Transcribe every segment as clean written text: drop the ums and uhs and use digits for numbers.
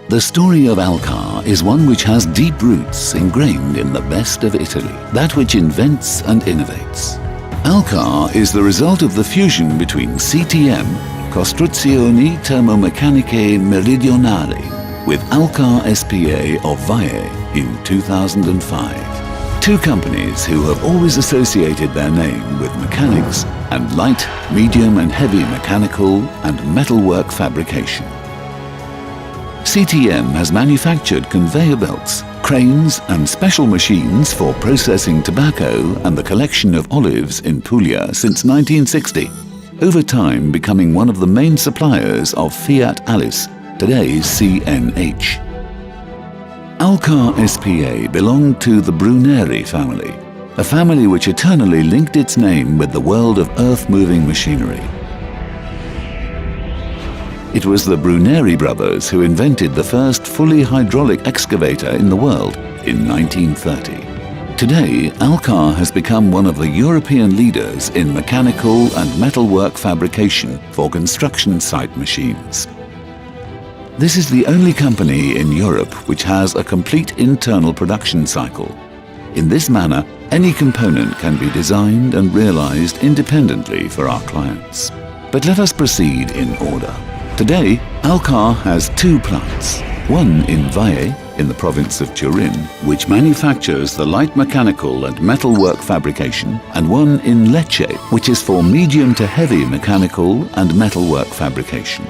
The story of Alcar is one which has deep roots ingrained in the best of Italy, that which invents and innovates. Alcar is the result of the fusion between CTM, Costruzioni Termomeccaniche Meridionali, with Alcar SPA of Valle in 2005. Two companies who have always associated their name with mechanics and light, medium and heavy mechanical and metalwork fabrication. CTM has manufactured conveyor belts, cranes and special machines for processing tobacco and the collection of olives in Puglia since 1960, over time becoming one of the main suppliers of Fiat Alice, today's CNH. Alcar SPA belonged to the Bruneri family, a family which eternally linked its name with the world of earth-moving machinery. It was the Bruneri brothers who invented the first fully hydraulic excavator in the world in 1930. Today, Alcar has become one of the European leaders in mechanical and metalwork fabrication for construction site machines. This is the only company in Europe which has a complete internal production cycle. In this manner, any component can be designed and realized independently for our clients. But let us proceed in order. Today, Alcar has two plants, one in Valle, in the province of Turin, which manufactures the light mechanical and metalwork fabrication, and one in Lecce, which is for medium to heavy mechanical and metalwork fabrication.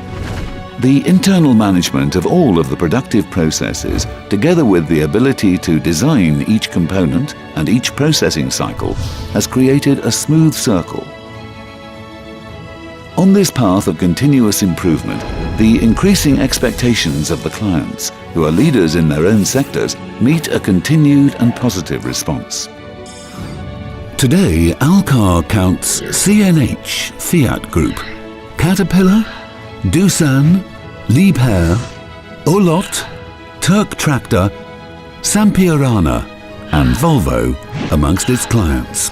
The internal management of all of the productive processes, together with the ability to design each component and each processing cycle, has created a smooth circle. On this path of continuous improvement, the increasing expectations of the clients, who are leaders in their own sectors, meet a continued and positive response. Today, Alcar counts CNH Fiat Group, Caterpillar, Doosan, Liebherr, Olot, Turk Tractor, Sampierana and Volvo amongst its clients.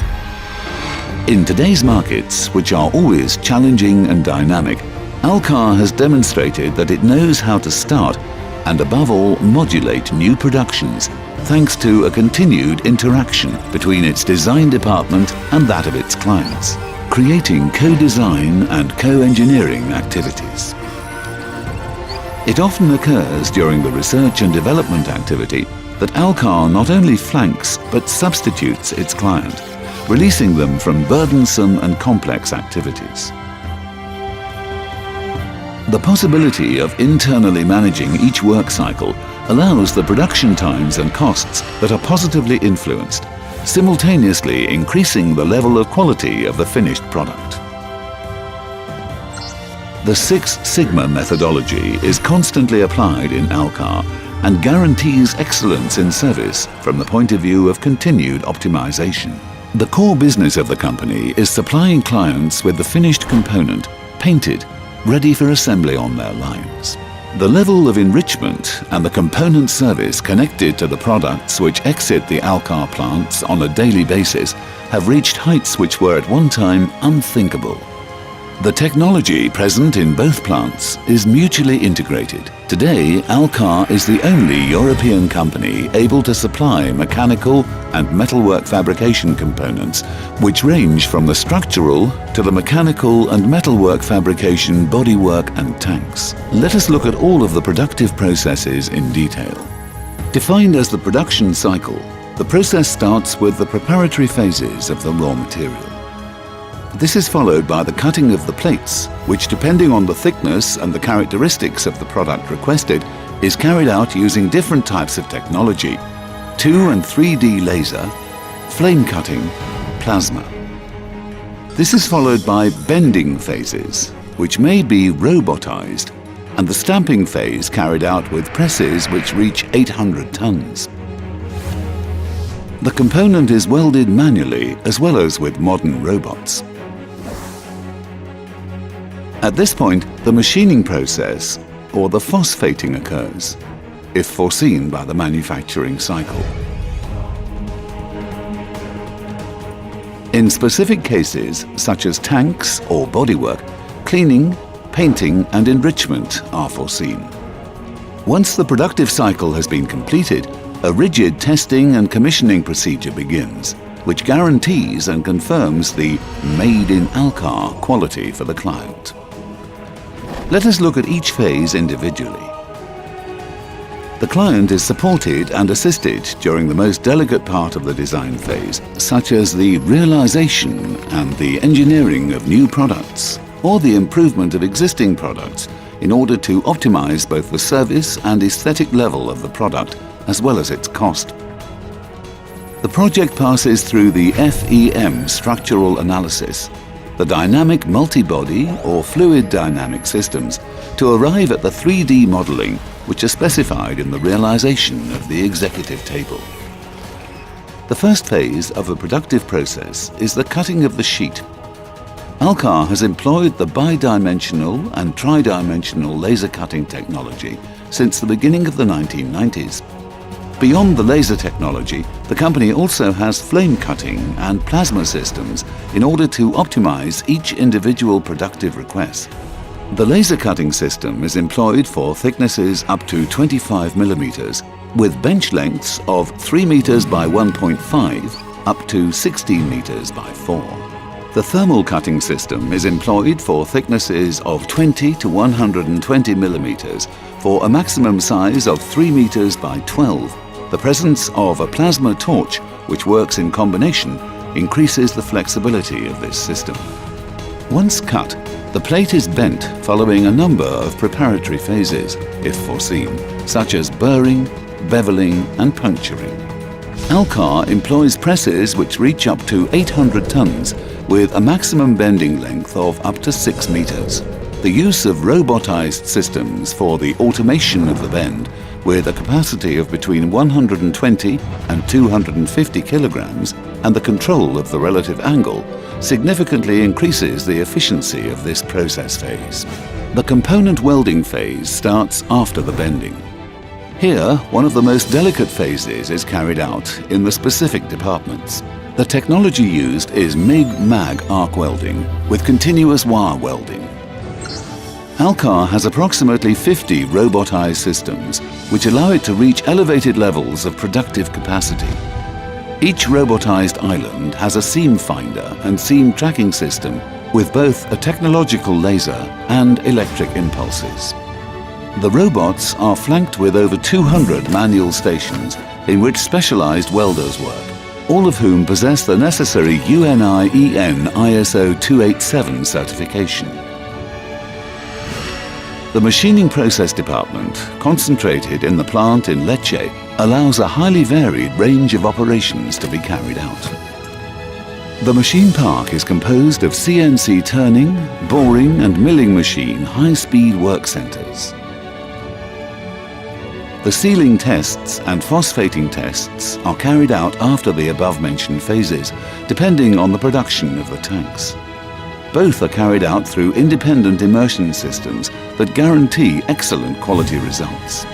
In today's markets, which are always challenging and dynamic, Alcar has demonstrated that it knows how to start and above all modulate new productions thanks to a continued interaction between its design department and that of its clients, creating co-design and co-engineering activities. It often occurs during the research and development activity that Alcar not only flanks but substitutes its client, releasing them from burdensome and complex activities. The possibility of internally managing each work cycle allows the production times and costs that are positively influenced, simultaneously increasing the level of quality of the finished product. The Six Sigma methodology is constantly applied in Alcar and guarantees excellence in service from the point of view of continued optimization. The core business of the company is supplying clients with the finished component, painted, ready for assembly on their lines. The level of enrichment and the component service connected to the products which exit the Alcar plants on a daily basis have reached heights which were at one time unthinkable. The technology present in both plants is mutually integrated. Today, Alcar is the only European company able to supply mechanical and metalwork fabrication components which range from the structural to the mechanical and metalwork fabrication bodywork and tanks. Let us look at all of the productive processes in detail. Defined as the production cycle, the process starts with the preparatory phases of the raw material. This is followed by the cutting of the plates, which depending on the thickness and the characteristics of the product requested, is carried out using different types of technology: 2 and 3D laser, flame cutting, plasma. This is followed by bending phases, which may be robotized, and the stamping phase carried out with presses which reach 800 tons. The component is welded manually as well as with modern robots. At this point, the machining process, or the phosphating, occurs, if foreseen by the manufacturing cycle. In specific cases, such as tanks or bodywork, cleaning, painting and enrichment are foreseen. Once the productive cycle has been completed, a rigid testing and commissioning procedure begins, which guarantees and confirms the Made in Alcar quality for the client. Let us look at each phase individually. The client is supported and assisted during the most delicate part of the design phase, such as the realization and the engineering of new products, or the improvement of existing products, in order to optimize both the service and aesthetic level of the product, as well as its cost. The project passes through the FEM structural analysis, the dynamic multi-body or fluid dynamic systems, to arrive at the 3D modeling which are specified in the realization of the executive table. The first phase of a productive process is the cutting of the sheet. Alcar has employed the bidimensional and tridimensional laser cutting technology since the beginning of the 1990s. Beyond the laser technology, the company also has flame cutting and plasma systems in order to optimize each individual productive request. The laser cutting system is employed for thicknesses up to 25 millimeters, with bench lengths of 3 meters by 1.5 up to 16 meters by 4. The thermal cutting system is employed for thicknesses of 20 to 120 millimeters for a maximum size of 3 meters by 12. The presence of a plasma torch, which works in combination, increases the flexibility of this system. Once cut, the plate is bent following a number of preparatory phases, if foreseen, such as burring, beveling and puncturing. Alcar employs presses which reach up to 800 tons with a maximum bending length of up to 6 meters. The use of robotized systems for the automation of the bend, with a capacity of between 120 and 250 kilograms, and the control of the relative angle, significantly increases the efficiency of this process phase. The component welding phase starts after the bending. Here, one of the most delicate phases is carried out in the specific departments. The technology used is MIG-MAG arc welding with continuous wire welding. Alcar has approximately 50 robotized systems which allow it to reach elevated levels of productive capacity. Each robotized island has a seam finder and seam tracking system with both a technological laser and electric impulses. The robots are flanked with over 200 manual stations in which specialized welders work, all of whom possess the necessary UNI-EN ISO 287 certification. The machining process department, concentrated in the plant in Lecce, allows a highly varied range of operations to be carried out. The machine park is composed of CNC turning, boring and milling machine high-speed work centers. The sealing tests and phosphating tests are carried out after the above-mentioned phases, depending on the production of the tanks. Both are carried out through independent immersion systems that guarantee excellent quality results.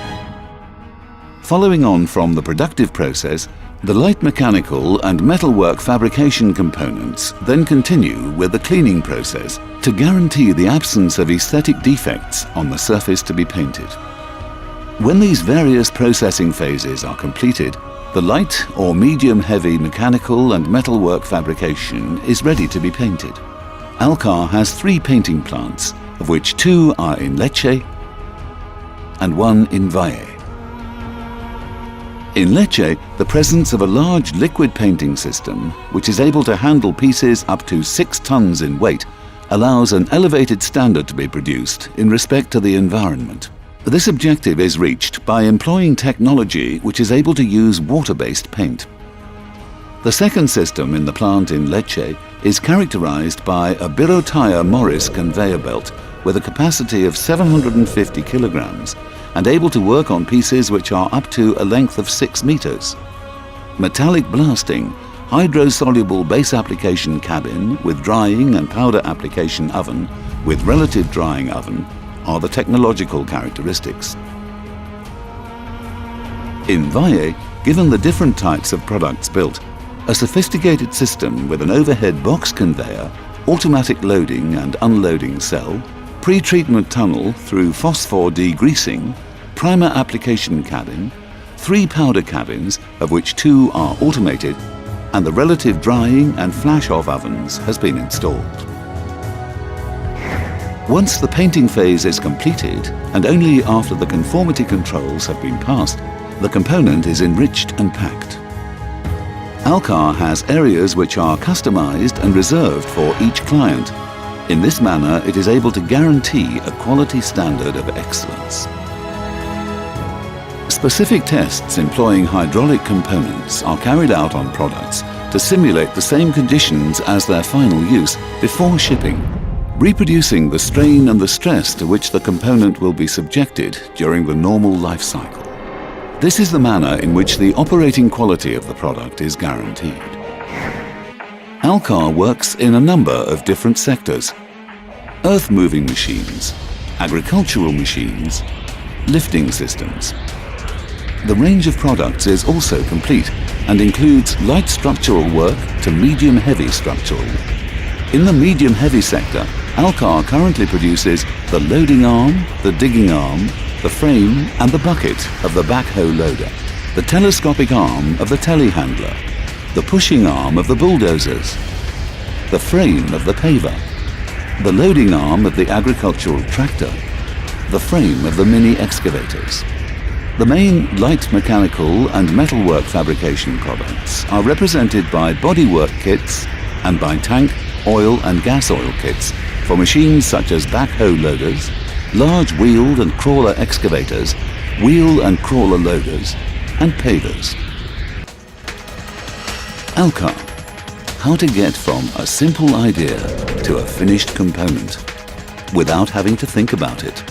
Following on from the productive process, the light mechanical and metalwork fabrication components then continue with the cleaning process to guarantee the absence of aesthetic defects on the surface to be painted. When these various processing phases are completed, the light or medium-heavy mechanical and metalwork fabrication is ready to be painted. Alcar has 3 painting plants, of which 2 are in Lecce and 1 in Valle. In Lecce, the presence of a large liquid painting system, which is able to handle pieces up to 6 tons in weight, allows an elevated standard to be produced in respect to the environment. This objective is reached by employing technology which is able to use water-based paint. The second system in the plant in Lecce is characterized by a Birotaya Morris conveyor belt with a capacity of 750 kilograms and able to work on pieces which are up to a length of 6 meters. Metallic blasting, hydrosoluble base application cabin with drying and powder application oven with relative drying oven are the technological characteristics. In Valle, given the different types of products built, a sophisticated system with an overhead box conveyor, automatic loading and unloading cell, pre-treatment tunnel through phosphor degreasing, primer application cabin, 3 powder cabins, of which 2 are automated, and the relative drying and flash-off ovens has been installed. Once the painting phase is completed, and only after the conformity controls have been passed, the component is enriched and packed. Alcar has areas which are customized and reserved for each client. In this manner, it is able to guarantee a quality standard of excellence. Specific tests employing hydraulic components are carried out on products to simulate the same conditions as their final use before shipping, reproducing the strain and the stress to which the component will be subjected during the normal life cycle. This is the manner in which the operating quality of the product is guaranteed. Alcar works in a number of different sectors: earth-moving machines, agricultural machines, lifting systems. The range of products is also complete and includes light structural work to medium-heavy structural. In the medium-heavy sector, Alcar currently produces the loading arm, the digging arm, the frame and the bucket of the backhoe loader, the telescopic arm of the telehandler, the pushing arm of the bulldozers, the frame of the paver, the loading arm of the agricultural tractor, the frame of the mini excavators. The main light mechanical and metalwork fabrication products are represented by bodywork kits and by tank, oil and gas oil kits for machines such as backhoe loaders, large wheeled and crawler excavators, wheel and crawler loaders, and pavers. Alcar. How to get from a simple idea to a finished component without having to think about it.